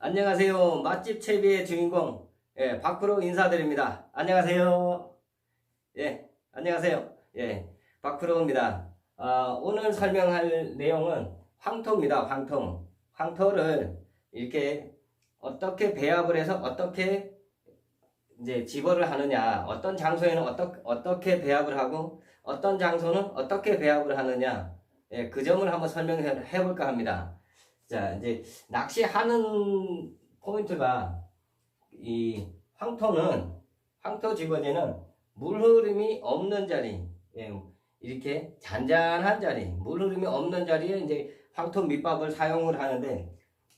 안녕하세요. 맛집 채비의 주인공, 박프로 인사드립니다. 안녕하세요. 안녕하세요. 박프로입니다. 오늘 설명할 내용은 황토입니다. 황토를 이렇게 어떻게 배합을 해서 어떻게 이제 집어를 하느냐, 어떤 장소에는 어떻게 배합을 하고, 어떤 장소는 어떻게 배합을 하느냐, 그 점을 한번 설명해 볼까 합니다. 자, 이제 낚시하는 포인트가 이 황토 집어제는 물 흐름이 없는 자리, 이렇게 잔잔한 자리, 물 흐름이 없는 자리에 이제 황토 밑밥을 사용을 하는데,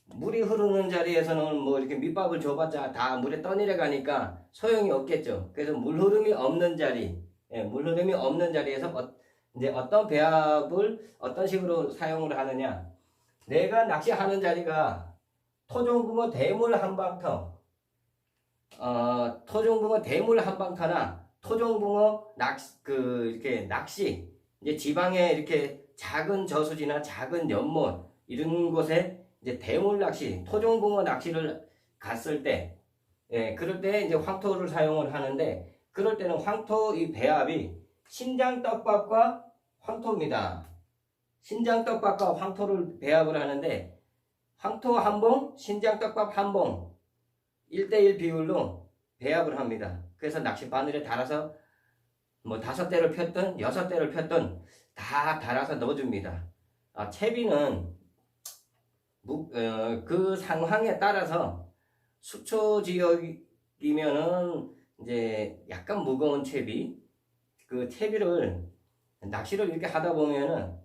물이 흐르는 자리에서는 뭐 이렇게 밑밥을 줘봤자 다 물에 떠내려 가니까 소용이 없겠죠. 그래서 물 흐름이 없는 자리, 물 흐름이 없는 자리에서 이제 어떤 배합을 어떤 식으로 사용을 하느냐. 내가 낚시하는 자리가 토종붕어 대물 한방터, 토종붕어 대물 한방터나 토종붕어 이렇게 낚시, 이제 지방에 이렇게 작은 저수지나 작은 연못, 이런 곳에 이제 대물 낚시, 토종붕어 낚시를 갔을 때, 그럴 때 이제 황토를 사용을 하는데, 그럴 때는 황토 이 배합이 신장떡밥과 황토입니다. 신장떡밥과 황토를 배합을 하는데, 황토 한 봉, 신장떡밥 한 봉, 1대1 비율로 배합을 합니다. 그래서 낚시 바늘에 달아서 뭐 5대를 폈든 6대를 폈든 다 달아서 넣어줍니다. 채비는 그 상황에 따라서 수초 지역이면은 이제 약간 무거운 채비, 그 채비를 낚시를 이렇게 하다 보면은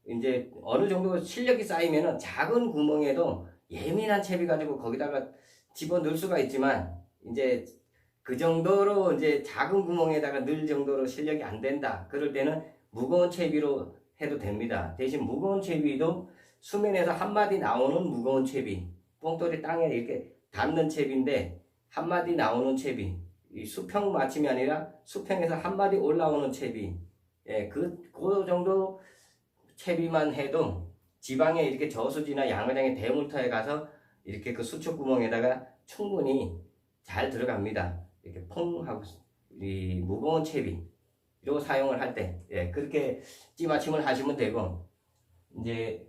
이제 어느 정도 실력이 쌓이면은 작은 구멍에도 예민한 채비 가지고 거기다가 집어 넣을 수가 있지만, 이제 그 정도로 이제 작은 구멍에다가 넣을 정도로 실력이 안 된다. 그럴 때는 무거운 채비로 해도 됩니다. 대신 무거운 채비도 수면에서 한 마디 나오는 무거운 채비, 뽕돌이 땅에 이렇게 닿는 채비인데 한 마디 나오는 채비, 이 수평 맞춤이 아니라 수평에서 한 마디 올라오는 채비, 그 정도 채비만 해도 지방에 이렇게 저수지나 양어장의 대물터에 가서 이렇게 그 수축 구멍에다가 충분히 잘 들어갑니다. 이렇게 퐁 하고 이 무거운 채비 이거 사용을 할 때, 그렇게 찌맞춤을 하시면 되고, 이제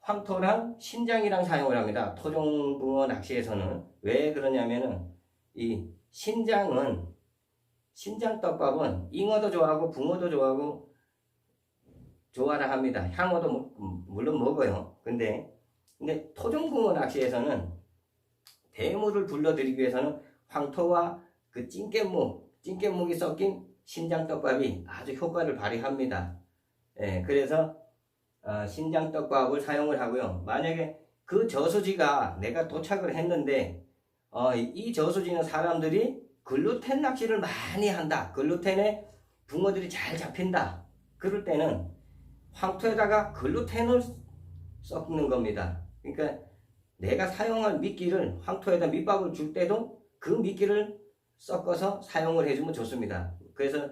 황토랑 신장이랑 사용을 합니다. 토종붕어 낚시에서는. 왜 그러냐면은 이 신장떡밥은 잉어도 좋아하고 붕어도 좋아하고 좋아라 합니다. 향어도 물론 먹어요. 근데 토종붕어 낚시에서는 대물을 불러들이기 위해서는 황토와 그 찐깻묵이 섞인 신장떡밥이 아주 효과를 발휘합니다. 그래서 신장떡밥을 사용을 하고요. 만약에 그 저수지가 내가 도착을 했는데 이 저수지는 사람들이 글루텐 낚시를 많이 한다, 글루텐에 붕어들이 잘 잡힌다, 그럴 때는 황토에다가 글루텐을 섞는 겁니다. 그러니까 내가 사용할 미끼를 황토에다 밑밥을 줄 때도 그 미끼를 섞어서 사용을 해주면 좋습니다. 그래서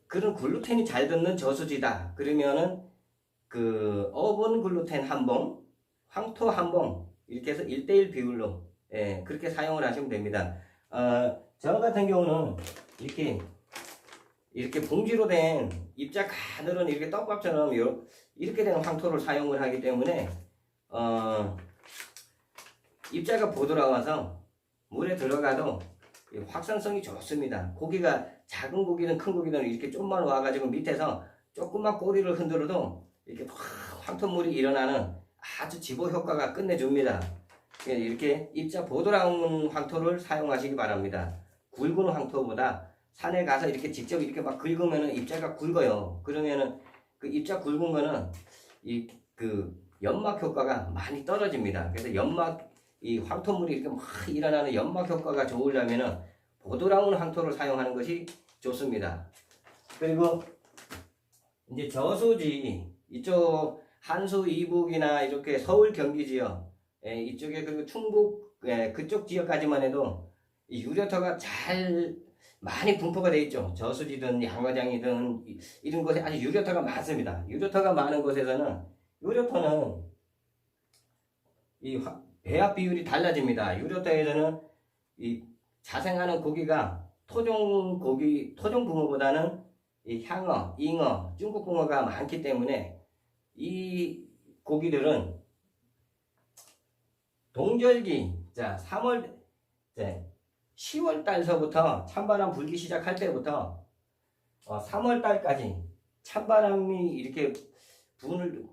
그런 글루텐이 잘 듣는 저수지다 그러면은 그 어분 글루텐 한 봉, 황토 한 봉, 이렇게 해서 1대1 비율로 그렇게 사용을 하시면 됩니다. 저 같은 경우는 이렇게 봉지로 된 입자 가늘은 이렇게 떡밥처럼 이렇게 된 황토를 사용을 하기 때문에 입자가 부드러워서 물에 들어가도 확산성이 좋습니다. 고기가 작은 고기든 큰 고기든 이렇게 좀만 와가지고 밑에서 조금만 꼬리를 흔들어도 이렇게 황토물이 일어나는 아주 집어 효과가 끝내줍니다. 이렇게 입자 부드러운 황토를 사용하시기 바랍니다. 굵은 황토보다 산에 가서 이렇게 직접 이렇게 막 긁으면은 입자가 굵어요. 그러면은 그 입자 굵은 거는 그 연막 효과가 많이 떨어집니다. 그래서 이 황토물이 이렇게 막 일어나는 연막 효과가 좋으려면은 부드러운 황토를 사용하는 것이 좋습니다. 그리고 이제 저수지 이쪽 한수 이북이나 이렇게 서울 경기 지역, 이쪽에 그리고 충북, 그쪽 지역까지만 해도 이 유료터가 잘 많이 분포가 되어 있죠. 저수지든 양어장이든 이런 곳에 아주 유료터가 많습니다. 유료터가 많은 곳에서는 유료토는 이 배합 비율이 달라집니다. 유료토에서는 이 자생하는 고기가 토종 고기, 토종 붕어보다는 이 향어, 잉어, 중국 붕어가 많기 때문에 이 고기들은 동절기, 자 3월, 10월 달서부터 찬바람 불기 시작할 때부터 3월 달까지 찬바람이 이렇게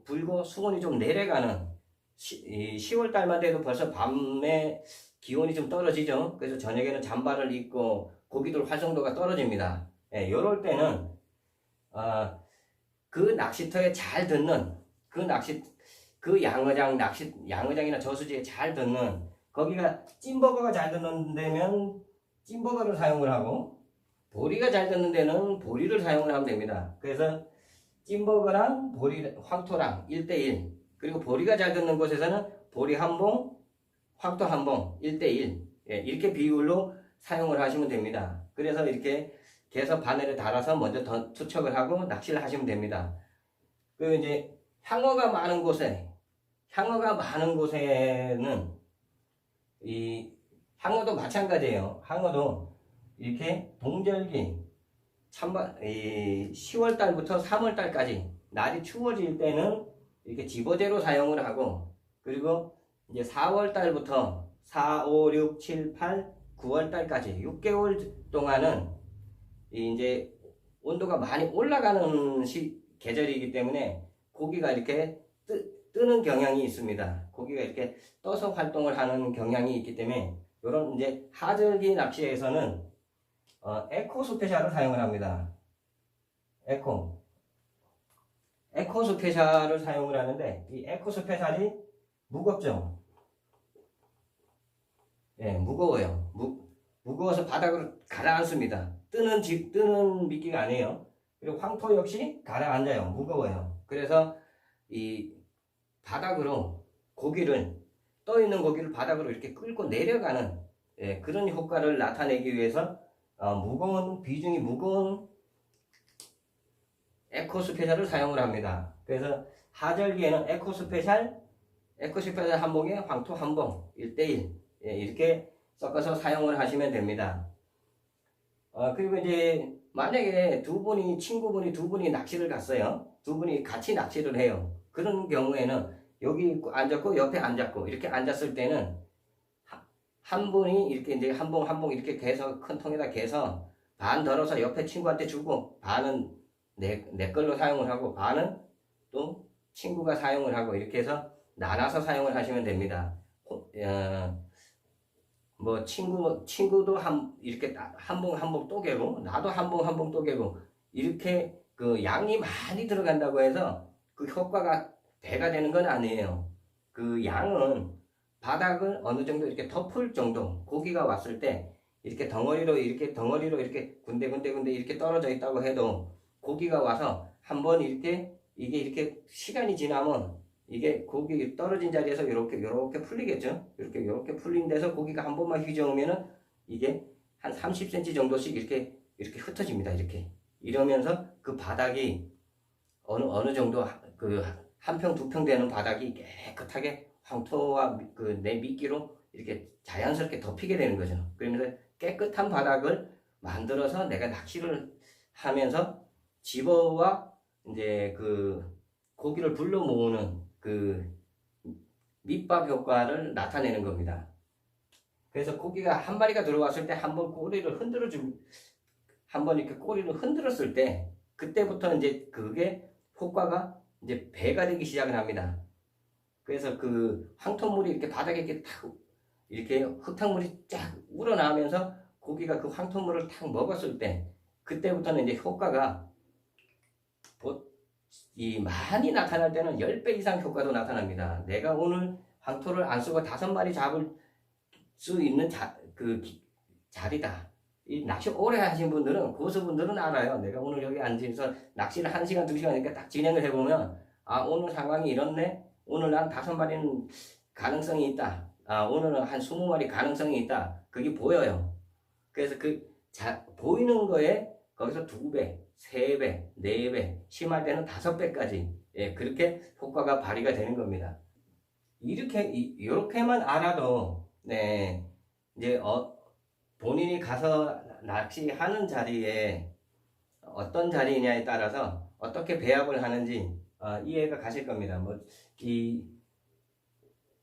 불고 수온이 좀 내려가는 10월 달만 돼도 벌써 밤에 기온이 좀 떨어지죠. 그래서 저녁에는 잠바를 입고 고기들 활성도가 떨어집니다. 예, 요럴 때는 그 낚시터에 잘 듣는 그 양어장이나 저수지에 잘 듣는 거기가 찐버거가 잘 듣는 데면 찐버거를 사용을 하고 보리가 잘 듣는 데는 보리를 사용을 하면 됩니다. 그래서 찐버거랑 보리, 황토랑 1대1 그리고 보리가 잘 듣는 곳에서는 보리 한 봉, 황토 한 봉 1대1 이렇게 비율로 사용을 하시면 됩니다. 그래서 이렇게 개서 바늘에 달아서 먼저 투척을 하고 낚시를 하시면 됩니다. 그 이제 향어가 많은 곳에는 이 향어도 마찬가지예요. 향어도 이렇게 동절기 10월 달부터 3월 달까지 날이 추워질 때는 이렇게 집어제로 사용을 하고 그리고 이제 4월 달부터 4, 5, 6, 7, 8, 9월 달까지 6개월 동안은 이제 온도가 많이 올라가는 계절이기 때문에 고기가 이렇게 뜨는 경향이 있습니다. 고기가 이렇게 떠서 활동을 하는 경향이 있기 때문에 이런 이제 하절기 낚시에서는 에코 스페셜을 사용을 합니다. 에코 스페셜을 사용을 하는데 이 에코 스페셜이 무겁죠. 예, 무거워요. 무거워서 바닥으로 가라앉습니다. 뜨는 미끼가 아니에요. 그리고 황토 역시 가라앉아요. 무거워요. 그래서 이 바닥으로 떠 있는 고기를 바닥으로 이렇게 끌고 내려가는 그런 효과를 나타내기 위해서 비중이 무거운 에코 스페셜을 사용을 합니다. 그래서 하절기에는 에코 스페셜 한 봉에 황토 한 봉 1대1 이렇게 섞어서 사용을 하시면 됩니다. 그리고 이제 만약에 친구분이 두 분이 낚시를 갔어요. 두 분이 같이 낚시를 해요. 그런 경우에는 여기 앉았고 옆에 앉았고 이렇게 앉았을 때는 한 분이 이렇게 이제 한 봉 이렇게 개서 큰 통에다 개서 반 덜어서 옆에 친구한테 주고 반은 내 걸로 사용을 하고 반은 또 친구가 사용을 하고 이렇게 해서 나눠서 사용을 하시면 됩니다. 뭐 친구도 이렇게 한 봉 또 개고 나도 한 봉 또 개고 이렇게 그 양이 많이 들어간다고 해서 그 효과가 배가 되는 건 아니에요. 그 양은 바닥을 어느 정도 이렇게 덮을 정도 고기가 왔을 때 이렇게 덩어리로 이렇게 군데 이렇게 떨어져 있다고 해도 고기가 와서 한번 이게 이렇게 시간이 지나면 이게 고기 떨어진 자리에서 이렇게 풀리겠죠. 이렇게 풀린 데서 고기가 한 번만 휘저으면은 이게 한 30cm 정도씩 이렇게 흩어집니다. 이러면서 그 바닥이 어느 정도 그 한 평, 두 평 되는 바닥이 깨끗하게 황토와 그 내 미끼로 이렇게 자연스럽게 덮이게 되는 거죠. 그러면서 깨끗한 바닥을 만들어서 내가 낚시를 하면서 집어와 이제 그 고기를 불러 모으는 그 밑밥 효과를 나타내는 겁니다. 그래서 고기가 한 마리가 들어왔을 때 한번 이렇게 꼬리를 흔들었을 때 그때부터 이제 그게 효과가 이제 배가 되기 시작을 합니다. 그래서 그 황토물이 이렇게 바닥에 이렇게 흙탕물이 쫙 우러나오면서 고기가 그 황토물을 탁 먹었을 때 그때부터는 이제 효과가 많이 나타날 때는 10배 이상 효과도 나타납니다. 내가 오늘 황토를 안 쓰고 5마리 잡을 수 있는 자리다. 이 낚시 오래 하신 분들은, 고수분들은 알아요. 내가 오늘 여기 앉아서 낚시를 1시간, 2시간 이렇게 딱 진행을 해보면, 오늘 상황이 이렇네? 오늘 난 5마리는 가능성이 있다. 오늘은 한 20마리 가능성이 있다. 그게 보여요. 그래서 보이는 거에 거기서 2배, 3배, 4배, 심할 때는 5배까지 예, 그렇게 효과가 발휘가 되는 겁니다. 이렇게만 알아도, 네, 이제, 본인이 가서 낚시하는 자리에 어떤 자리냐에 따라서 어떻게 배합을 하는지 이해가 가실 겁니다. 뭐, 이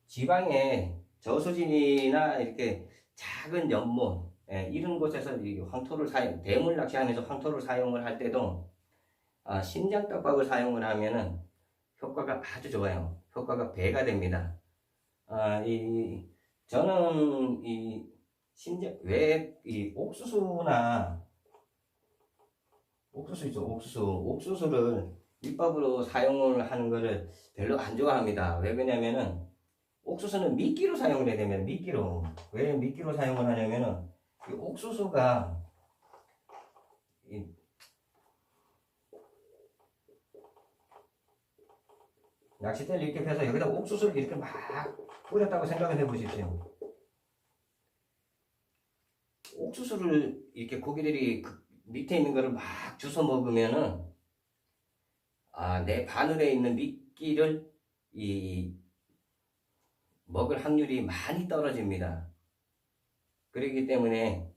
지방에 저수지나 이렇게 작은 연못, 예, 이런 곳에서 이 황토를 대물 낚시하면서 황토를 사용을 할 때도 신장떡밥을 사용을 하면은 효과가 아주 좋아요. 효과가 배가 됩니다. 저는 이 옥수수 있죠, 옥수수를 밑밥으로 사용을 하는 거를 별로 안 좋아합니다. 왜 그러냐면은 옥수수는 미끼로 사용을 해야 됩니다. 미끼로. 왜 미끼로 사용을 하냐면은 이 옥수수가 낚싯대를 이렇게 펴서 여기다 옥수수를 이렇게 막 뿌렸다고 생각을 해 보십시오. 옥수수를 이렇게 고기들이 그 밑에 있는 거를 막 주워 먹으면은 내 바늘에 있는 미끼를 먹을 확률이 많이 떨어집니다. 그렇기 때문에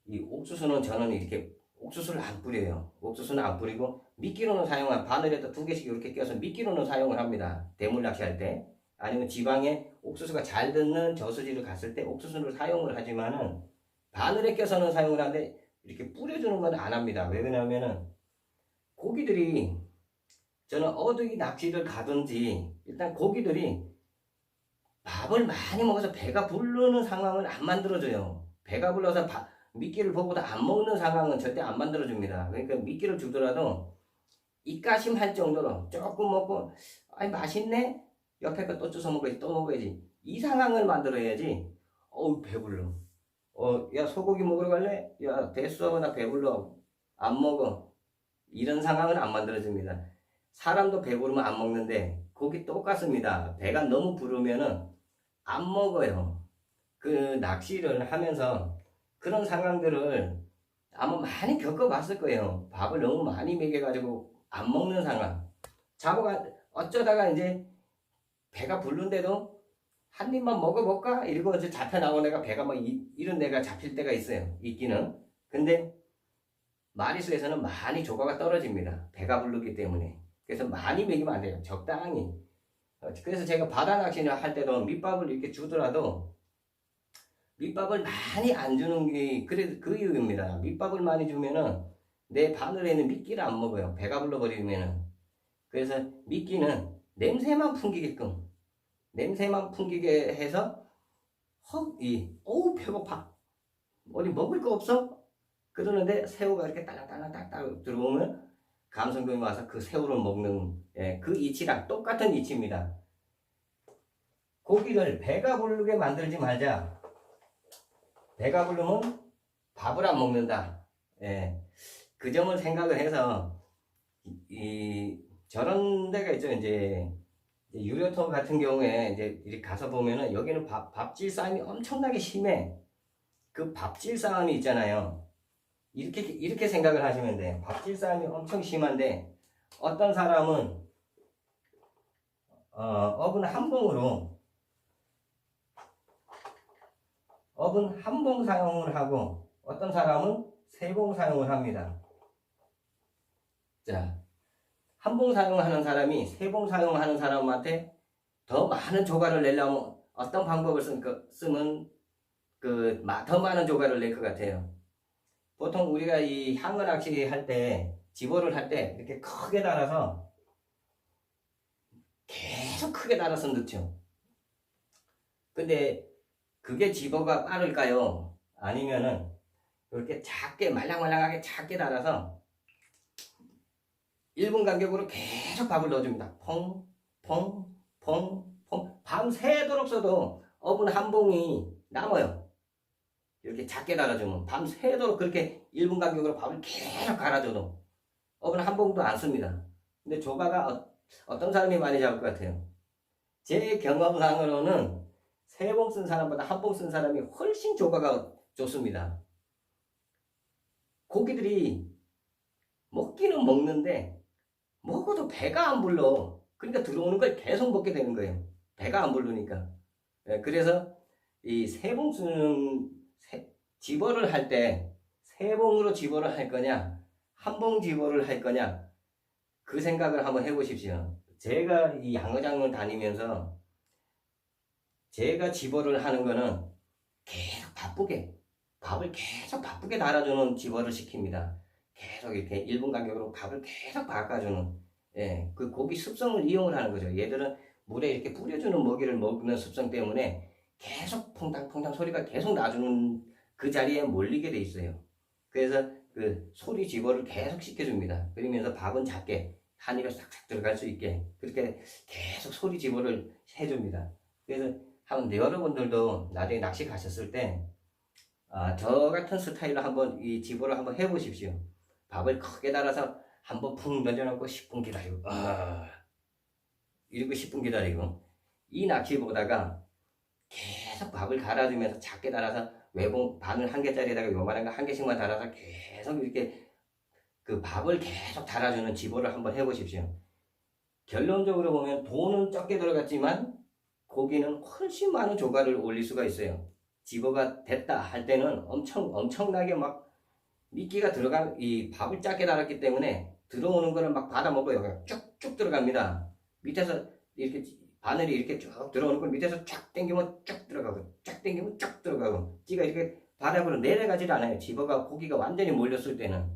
이 옥수수는 저는 이렇게 옥수수를 안 뿌려요. 옥수수는 안 뿌리고 미끼로는 바늘에다 2개씩 이렇게 껴서 미끼로는 사용을 합니다. 대물 낚시할 때. 아니면 지방에 옥수수가 잘 듣는 저수지를 갔을 때 옥수수를 사용을 하지만은 바늘에 껴서는 사용을 하는데 이렇게 뿌려주는 건 안 합니다. 왜 그러냐면은 고기들이, 저는 어디 낚시를 가든지 일단 고기들이 밥을 많이 먹어서 배가 부르는 상황을 안 만들어줘요. 배가 불러서 미끼를 보고도 안 먹는 상황은 절대 안 만들어줍니다. 그러니까 미끼를 주더라도 입가심 할 정도로 조금 먹고 맛있네? 옆에 거 또 주워 먹어야지, 또 먹어야지. 이 상황을 만들어야지. 배불러. 야, 소고기 먹으러 갈래? 야, 됐어, 나 배불러. 안 먹어. 이런 상황은 안 만들어집니다. 사람도 배부르면 안 먹는데 고기 똑같습니다. 배가 너무 부르면은 안 먹어요. 그 낚시를 하면서 그런 상황들을 아마 많이 겪어봤을 거예요. 밥을 너무 많이 먹여가지고 안 먹는 상황. 어쩌다가 이제 배가 부른데도 한 입만 먹어볼까? 이러고 이제 잡혀 나온 애가 배가 이런 애가 잡힐 때가 있어요. 있기는. 근데 마리수에서는 많이 조과가 떨어집니다. 배가 부르기 때문에. 그래서 많이 먹이면 안 돼요. 적당히. 그래서 제가 바다 낚시를 할 때도 밑밥을 이렇게 주더라도 밑밥을 많이 안 주는 게 그 이유입니다. 밑밥을 많이 주면은 내 바늘에는 미끼를 안 먹어요. 배가 불러버리면은. 그래서 미끼는 냄새만 풍기게 해서 어우 배고파. 어디 먹을 거 없어? 그러는데 새우가 이렇게 딸랑딸랑 들어오면 감성돔이 와서 그 새우를 먹는 그 이치랑 똑같은 이치입니다. 고기를 배가 부르게 만들지 말자. 배가 부르면 밥을 안 먹는다. 그 점을 생각을 해서 저런 데가 있죠. 이제 유료통 같은 경우에 이제 이렇게 가서 보면은 여기는 밥질 싸움이 엄청나게 심해. 그 밥질 싸움이 있잖아요. 이렇게 생각을 하시면 돼요. 밥질 싸움이 엄청 심한데 어떤 사람은 어분 한 봉 사용을 하고 어떤 사람은 3봉 사용을 합니다. 자, 한 봉 사용하는 사람이 3봉 사용하는 사람한테 더 많은 조과를 내려면 어떤 방법을 쓰면 더 많은 조과를 낼 것 같아요. 보통 우리가 이 향어 낚시 할 때, 집어를 할 때 이렇게 크게 달아서 계속 크게 달아서 넣죠. 근데 그게 집어가 빠를까요? 아니면은 이렇게 작게 말랑말랑하게 작게 달아서 1분 간격으로 계속 밥을 넣어줍니다. 퐁. 밤새도록 써도 어분 한 봉이 남아요. 이렇게 작게 달아주면 밤새도록 그렇게 1분 간격으로 밥을 계속 갈아줘도 어분 한 봉도 안 씁니다. 근데 조과가 어떤 사람이 많이 잡을 것 같아요? 제 경험상으로는 3봉 쓴 사람보다 1봉 쓴 사람이 훨씬 조과가 좋습니다. 고기들이 먹기는 먹는데 먹어도 배가 안 불러. 그러니까 들어오는 걸 계속 먹게 되는 거예요. 배가 안 부르니까. 예, 그래서 이 세봉수는 집어를 할 때 세봉으로 집어를 할 거냐, 한 봉 집어를 할 거냐, 그 생각을 한번 해보십시오. 제가 이 양어장을 다니면서 제가 집어를 하는 거는 계속 바쁘게 밥을 계속 바쁘게 달아주는 집어를 시킵니다. 계속 이렇게 1분 간격으로 밥을 계속 바꿔주는, 예, 그 고기 습성을 이용을 하는 거죠. 얘들은 물에 이렇게 뿌려주는 먹이를 먹는 습성 때문에 계속 퐁당퐁당 소리가 계속 나주는 그 자리에 몰리게 돼 있어요. 그래서 그 소리 집어를 계속 시켜줍니다. 그러면서 밥은 작게 한 입에 싹싹 들어갈 수 있게 그렇게 계속 소리 집어를 해줍니다. 그래서 한번 여러분들도 나중에 낚시 가셨을 때 저 같은 스타일로 한번 이 집어를 한번 해보십시오. 밥을 크게 달아서 한번 푹 던져놓고 10분 기다리고 이러고 10분 기다리고 이 낚시보다가 계속 밥을 갈아주면서 작게 달아서 외봉 바늘 한 개짜리에다가 요만한 거 한 개씩만 달아서 계속 이렇게 그 밥을 계속 달아주는 집어를 한번 해보십시오. 결론적으로 보면 돈은 적게 들어갔지만 고기는 훨씬 많은 조과를 올릴 수가 있어요. 집어가 됐다 할 때는 엄청나게 막 미끼가 들어가, 이 밥을 작게 달았기 때문에 들어오는 거를 막 받아 먹어요. 쭉쭉 들어갑니다. 밑에서 이렇게 바늘이 이렇게 쭉 들어오는 걸 밑에서 쫙 당기면 쭉 들어가고, 쫙 당기면 쭉 들어가고, 찌가 이렇게 바닥으로 내려가질 않아요. 집어가 고기가 완전히 몰렸을 때는.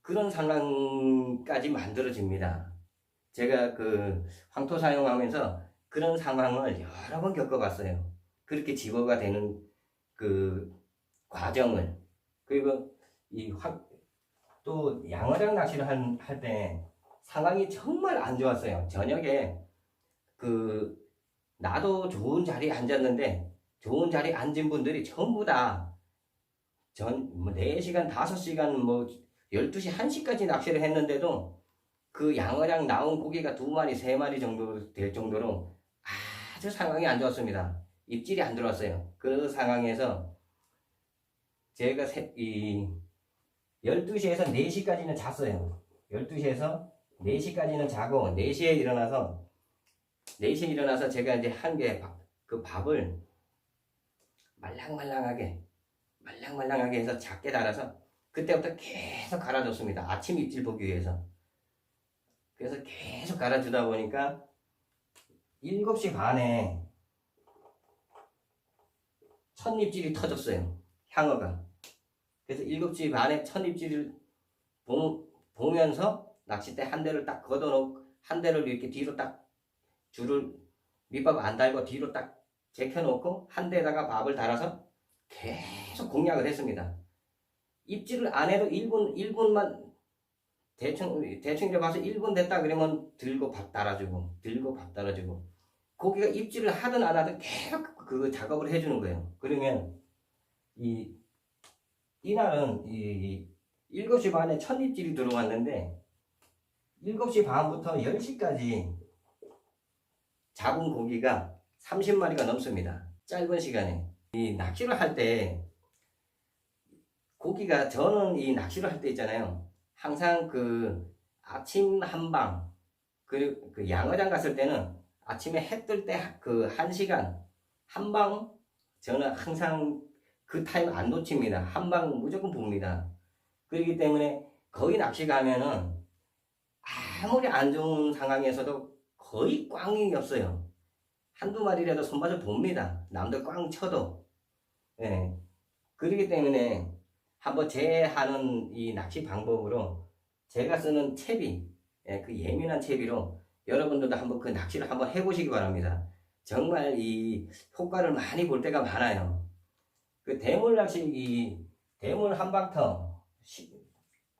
그런 상황까지 만들어집니다. 제가 그 황토 사용하면서 그런 상황을 여러 번 겪어봤어요. 그렇게 집어가 되는 그 과정을. 그리고 또 양어장 낚시를 할 때 상황이 정말 안 좋았어요. 저녁에 그 나도 좋은 자리에 앉았는데 좋은 자리에 앉은 분들이 전부 다 뭐 4시간, 5시간, 뭐 12시, 1시까지 낚시를 했는데도 그 양어장 나온 고기가 2마리, 3마리 정도 될 정도로 아주 상황이 안 좋았습니다. 입질이 안 들어왔어요. 그 상황에서 제가 12시에서 4시까지는 잤어요. 12시에서 4시까지는 자고 4시에 일어나서 제가 이제 한 개 그 밥을 말랑말랑하게 해서 작게 달아서 그때부터 계속 갈아줬습니다. 아침 입질 보기 위해서. 그래서 계속 갈아주다 보니까 7시 반에 첫 입질이 터졌어요. 향어가. 그래서 7시 반에 첫 입질을 보면서 낚싯대 한 대를 딱 걷어놓고 한 대를 이렇게 뒤로 딱 줄을 밑밥 안 달고 뒤로 딱 제껴놓고 한 대에다가 밥을 달아서 계속 공략을 했습니다. 입질을 안 해도 1분만 대충 이렇게 봐서 1분 됐다 그러면 들고 밥 달아주고 고기가 입질을 하든 안 하든 계속 그 작업을 해주는 거예요. 그러면 이날은 7시 반에 첫 입질이 들어왔는데 7시 반부터 10시까지 잡은 고기가 30마리가 넘습니다. 짧은 시간에. 이 낚시를 할 때 고기가, 저는 이 낚시를 할 때 있잖아요. 항상 그 아침 한방, 그리고 그 양어장 갔을 때는 아침에 해 뜰 때 그 1시간 한방, 저는 항상 그 타임 안 놓칩니다. 한방 무조건 봅니다. 그렇기 때문에 거기 낚시 가면은 아무리 안 좋은 상황에서도 거의 꽝이 없어요. 한두 마리라도 손맛을 봅니다. 남들 꽝 쳐도. 예. 그렇기 때문에 한번 제 하는 이 낚시 방법으로 제가 쓰는 채비, 예, 그 예민한 채비로 여러분들도 한번 그 낚시를 한번 해보시기 바랍니다. 정말 이 효과를 많이 볼 때가 많아요. 그 대물 낚시, 이 대물 한방터,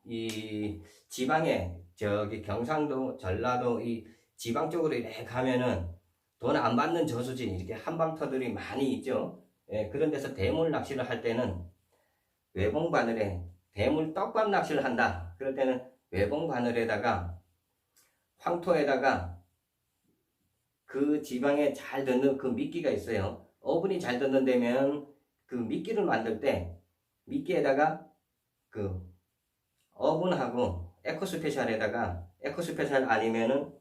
이 지방에 저기 경상도, 전라도 이 지방 쪽으로 이렇게 가면은 돈 안 받는 저수지 이렇게 한방터들이 많이 있죠. 예, 그런 데서 대물 낚시를 할 때는 외봉 바늘에 대물 떡밥 낚시를 한다. 그럴 때는 외봉 바늘에다가 황토에다가 그 지방에 잘 닿는 그 미끼가 있어요. 어분이 잘 닿는다면 그 미끼를 만들 때 미끼에다가 그 어분하고 에코스페셜에다가, 에코스페셜 아니면은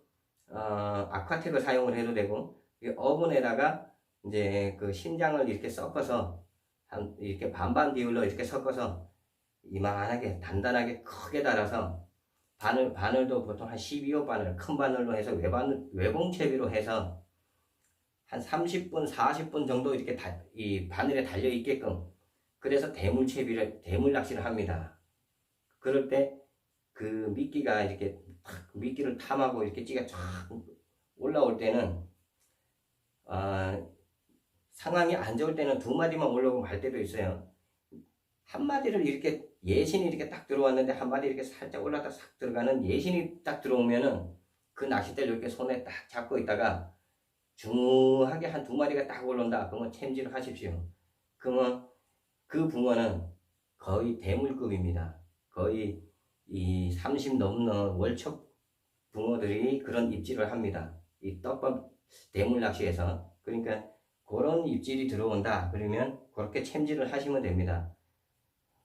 아쿠아텍을 사용을 해도 되고, 이 어분에다가 이제 그 신장을 이렇게 섞어서 이렇게 반반 비율로 이렇게 섞어서 이만하게 단단하게 크게 달아서 바늘도 보통 한 12호 바늘 큰 바늘로 해서 외봉채비로 해서 한 30분 40분 정도 이렇게 이 바늘에 달려 있게끔, 그래서 대물 낚시를 합니다. 그럴 때 그 미끼가 이렇게 미끼를 탐하고 이렇게 찌가 쫙 올라올 때는 상황이 안 좋을 때는 두 마디만 올라오고 말 때도 있어요. 한 마디를 이렇게 예신이 이렇게 딱 들어왔는데 한 마디 이렇게 살짝 올라다 싹 들어가는 예신이 딱 들어오면은 그 낚싯대를 이렇게 손에 딱 잡고 있다가 중하게 한 두 마리가 딱 올라온다. 그러면 챔질을 하십시오. 그러면 그 붕어는 거의 대물급입니다. 거의 이 30 넘는 월척 붕어들이 그런 입질을 합니다. 이 떡밥 대물 낚시에서. 그러니까 그런 입질이 들어온다. 그러면 그렇게 챔질을 하시면 됩니다.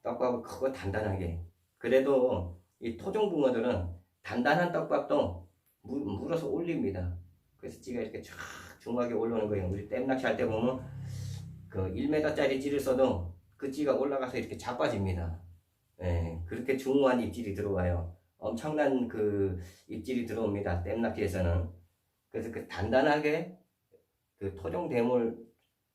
떡밥을 크고 단단하게. 그래도 이 토종 붕어들은 단단한 떡밥도 물어서 올립니다. 그래서 찌가 이렇게 쫙 중하게 올라오는 거예요. 우리 댐낚시 할 때 보면 그 1m짜리 찌를 써도 그 찌가 올라가서 이렇게 자빠집니다. 예, 그렇게 중후한 입질이 들어와요. 엄청난 그 입질이 들어옵니다. 댐낚시에서는. 그래서 그 단단하게 그 토종 대물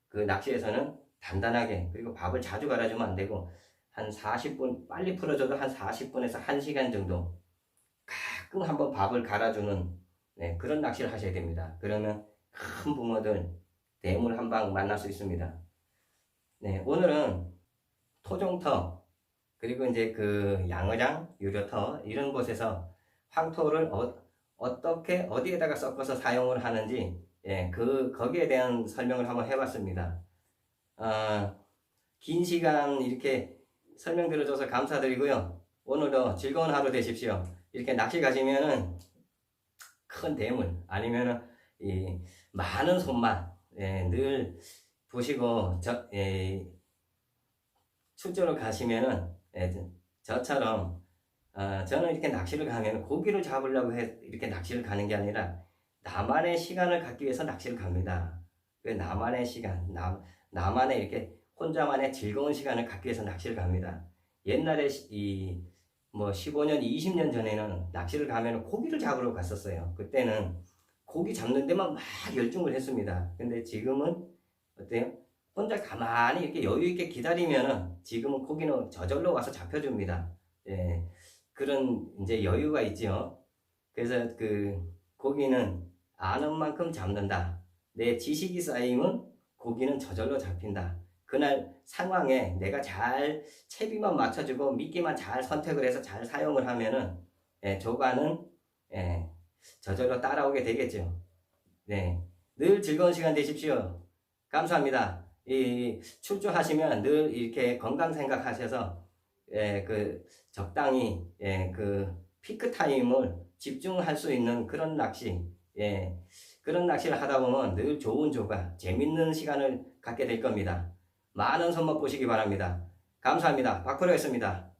그 낚시에서는 단단하게, 그리고 밥을 자주 갈아주면 안 되고 한 40분 빨리 풀어줘도 한 40분에서 1시간 정도 가끔 한번 밥을 갈아주는, 네, 그런 낚시를 하셔야 됩니다. 그러면 큰 붕어들 대물 한 방 만날 수 있습니다. 네, 오늘은 토종터 그리고 이제 그 양어장, 유료터 이런 곳에서 황토를 어떻게 어디에다가 섞어서 사용을 하는지, 예, 거기에 대한 설명을 한번 해봤습니다. 긴 시간 이렇게 설명 들어줘서 감사드리고요. 오늘도 즐거운 하루 되십시오. 이렇게 낚시 가시면은 큰 대물 아니면은 이 많은 손맛, 예, 늘 보시고 출조를 가시면은, 예, 저처럼 저는 이렇게 낚시를 가면 고기를 잡으려고 이렇게 낚시를 가는 게 아니라 나만의 시간을 갖기 위해서 낚시를 갑니다. 그 나만의 시간, 나만의 이렇게 혼자만의 즐거운 시간을 갖기 위해서 낚시를 갑니다. 옛날에 뭐 15년, 20년 전에는 낚시를 가면 고기를 잡으러 갔었어요. 그때는 고기 잡는 데만 막 열중을 했습니다. 근데 지금은 어때요? 혼자 가만히 이렇게 여유 있게 기다리면은 지금은 고기는 저절로 와서 잡혀줍니다. 예, 그런 이제 여유가 있죠. 그래서 그 고기는 아는 만큼 잡는다. 내 지식이 쌓이면 고기는 저절로 잡힌다. 그날 상황에 내가 잘 채비만 맞춰주고 미끼만 잘 선택을 해서 잘 사용을 하면은, 예, 조과는, 예, 저절로 따라오게 되겠죠. 네, 늘 즐거운 시간 되십시오. 감사합니다. 출조하시면 늘 이렇게 건강 생각하셔서, 예, 그 적당히, 예, 그 피크 타임을 집중할 수 있는 그런 낚시, 예, 그런 낚시를 하다 보면 늘 좋은 조과, 재밌는 시간을 갖게 될 겁니다. 많은 손맛 보시기 바랍니다. 감사합니다. 박프로였습니다.